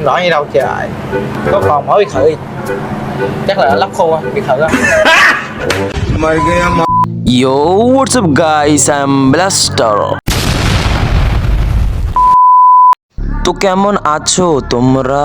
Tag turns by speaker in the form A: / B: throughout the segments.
A: nói gì đâu trời. Có còn mỗi biệt thự gì? Chắc là lắp khô á, biệt thự á.
B: Yo, what's up guys? I'm Blaster. তো কেমন আছো তোমরা?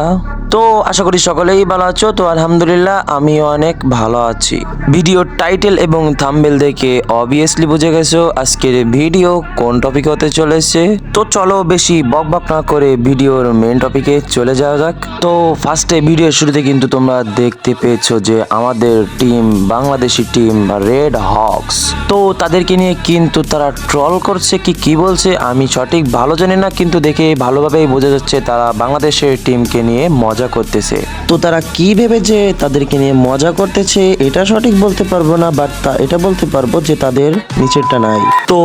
B: তো আশা করি সকলেই ভালো আছো। তো আলহামদুলিল্লাহ আমিও অনেক ভালো আছি। ভিডিওর টাইটেল এবং থাম্বনেল দেখে অবভিয়াসলি বুঝে গেছো আজকের ভিডিও কোন টপিক হতে চলেছে। তো চলো বেশি বকবক না করে ভিডিওর মেন টপিকে চলে যাওয়া যাক। তো ফার্স্টে ভিডিওর শুরুতে কিন্তু তোমরা দেখতে পেয়েছো যে আমাদের team, Bangladeshi team Red Hawks, তো তাদেরকে নিয়ে কিন্তু তারা ট্রল করছে কি বলছে আমি সঠিক ভালো জানি না, কিন্তু দেখে ভালোভাবেই বোঝা যাচ্ছে তারা বাংলাদেশের টিমকে নিয়ে মজা করতেছে। তো তারা কি ভেবে যে তাদেরকে নিয়ে মজা করতেছে এটা সঠিক বলতে পারবো না, বাট এটা বলতে পারবো যে তাদের নিচেরটা নাই। তো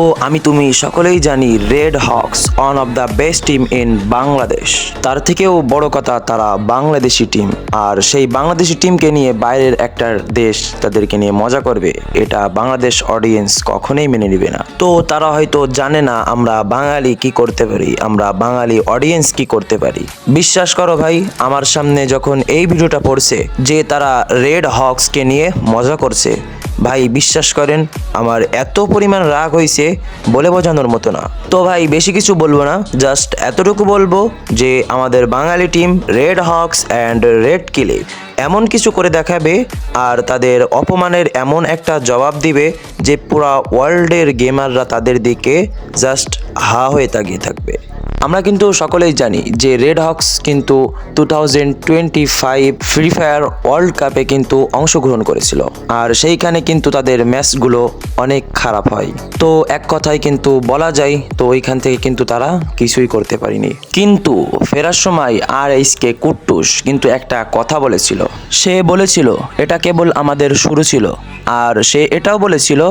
B: তুমি সকলেই জানি red Hawks one of the best team in Bangladesh. তার থেকেও বড় কথা তারা বাংলাদেশি টিম, আর সেই বাংলাদেশি টিমকে নিয়ে বাইরের একটা দেশ তাদেরকে নিয়ে মজা করবে, এটা বাংলাদেশ অডিয়েন্স কখনোই মেনে নেবে না। তো তারা হয়তো জানে না আমরা বাঙালি কি করতে পারি, আমরা বাঙালি অডিয়েন্স কি করতে পারি। বিশ্বাস করো ভাই, আমার সামনে যখন এই ভিডিওটা পড়ছে যে তারা রেড হকসকে নিয়ে মজা করছে, ভাই বিশ্বাস করেন আমার এত পরিমাণ রাগ হয়েছে বলে বোঝানোর মতো না। তো ভাই বেশি কিছু বলবো না, জাস্ট এতটুকু বলবো যে আমাদের Bangali team Red Hawks and Red কিলে এমন কিছু করে দেখাবে আর তাদের অপমানের এমন একটা জবাব দিবে যে পুরা ওয়ার্ল্ডের গেমাররা তাদের দিকে জাস্ট হা হয়ে তাকিয়ে থাকবে। আমরা কিন্তু সকলেই জানি যে রেড হকস কিন্তু 2025 ফ্রি ফায়ার ওয়ার্ল্ড কাপে কিন্তু অংশগ্রহণ করেছিল, আর সেইখানে কিন্তু তাদের ম্যাচগুলো অনেক খারাপ হয়। তো এক কথায় কিন্তু বলা যায় তো ওইখান থেকে কিন্তু তারা কিছুই করতে পারেনি। কিন্তু ফেরার সময় RSK কুট্টুস কিন্তু একটা কথা বলেছিল, সে বলেছিল এটা কেবল আমাদের শুরু ছিল, আর সে এটাও বলেছিল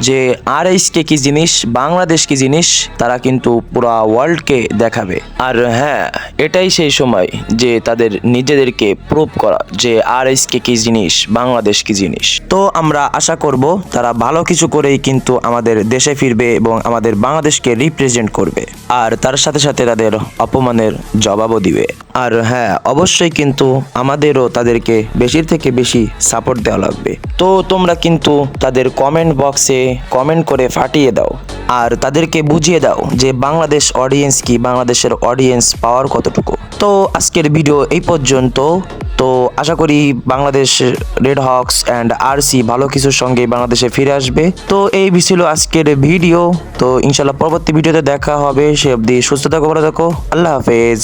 B: যে RSK কি জিনিস, বাংলাদেশ কি জিনিস, তারা কিন্তু পুরা ওয়ার্ল্ডকে দেখাবে। আর হ্যাঁ, এটাই সেই সময় যে তাদের নিজেদেরকে প্রুভ করা যে RSK কি জিনিস, বাংলাদেশ কি জিনিস। তো আমরা আশা করব তারা ভালো কিছু করেই কিন্তু আমাদের দেশে ফিরবে এবং আমাদের বাংলাদেশকে রিপ্রেজেন্ট করবে, আর তার সাথে সাথে তাদের অপমানের জবাবও দিবে। আর হ্যাঁ, অবশ্যই কিন্তু আমাদেরও তাদেরকে বেশির থেকে বেশি সাপোর্ট দেওয়া লাগবে। তো তোমরা কিন্তু তাদের কমেন্ট বক্সে কমেন্ট করে ফাটিয়ে দাও আর তাদেরকে বুঝিয়ে দাও যে বাংলাদেশ অডিয়েন্স কি, বাংলাদেশের অডিয়েন্স পাওয়ার কতটুকু। তো আজকের ভিডিও এই পর্যন্ত। তো আশা করি Bangladesh red Hawks and RC ভালো কিছুর সঙ্গে বাংলাদেশে ফিরে আসবে। তো এই ছিল আজকের ভিডিও। তো ইনশাল্লাহ পরবর্তী ভিডিওতে দেখা হবে। সে অবধি সুস্থ থাকো, ভালো থাকো, আল্লাহ হাফেজ।